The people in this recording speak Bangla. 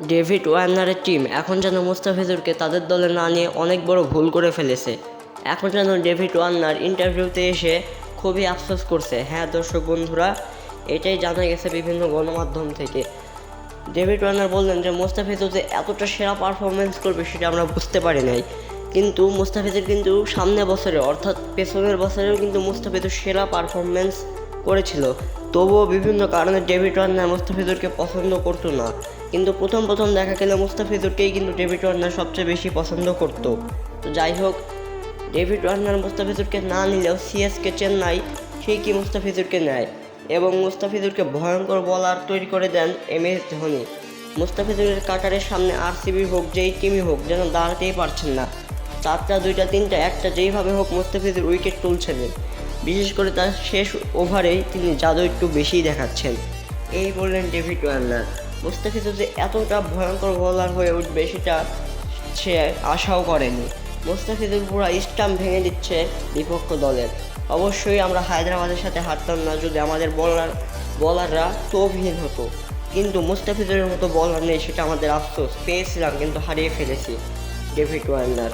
ডেভিড ওয়ার্নারের টিম এখন যেন মুস্তাফিজুরকে তাদের দলে না নিয়ে অনেক বড় ভুল করে ফেলেছে। এখন যেন ডেভিড ওয়ার্নার ইন্টারভিউতে এসে খুবই আফসোস করছে। হ্যাঁ দর্শক বন্ধুরা, এটাই জানা গেছে বিভিন্ন গণমাধ্যম থেকে। ডেভিড ওয়ার্নার বললেন যে মুস্তাফিজুর যে এতটা সেরা পারফরমেন্স করবে সেটা আমরা বুঝতে পারি নাই, কিন্তু মুস্তাফিজুর কিন্তু সামনের বছরে অর্থাৎ পেছনের বছরেও কিন্তু মুস্তাফিজুর সেরা পারফরমেন্স করেছিল। তবুও বিভিন্ন কারণে ডেভিড ওয়ার্নার মুস্তাফিজুরকে পছন্দ করতো না, কিন্তু প্রথম দেখা গেলে মুস্তাফিজুরকেই কিন্তু ডেভিড ওয়ার্নার সবচেয়ে বেশি পছন্দ করতো। তো যাই হোক, ডেভিড ওয়ার্নার মুস্তাফিজুরকে না নিলেও সিএসকে চেন্নাই ঠিকই মুস্তাফিজুরকে নেয় এবং মুস্তাফিজুরকে ভয়ঙ্কর বলার তৈরি করে দেন MS ধোনি। মুস্তাফিজুরের কাটারের সামনে RCB হোক, যেই টিমই হোক, যেন দাঁড়াতেই পারছেন না। 4টা 2টা 3টা একটা যেইভাবে হোক মুস্তাফিজুর উইকেট তুলছিলেন। বিশেষ করে তার শেষ ওভারেই তিনি জাদু একটু বেশিই দেখাচ্ছেন। এই বললেন ডেভিড ওয়ার্নার। মুস্তাফিজুর যে এতটা ভয়ঙ্কর বোলার হয়ে উঠবে সেটা সে আশাও করেনি। মুস্তাফিজুর পুরো স্টাম্প ভেঙে দিচ্ছে বিপক্ষ দলের। অবশ্যই আমরা হায়দ্রাবাদের সাথে হারতাম না যদি আমাদের বলাররা তৌহিন হতো, কিন্তু মুস্তাফিজুরের মতো বলার নেই, সেটা আমাদের আফসোস। পেয়েছিলাম কিন্তু হারিয়ে ফেলেছি। David Warner.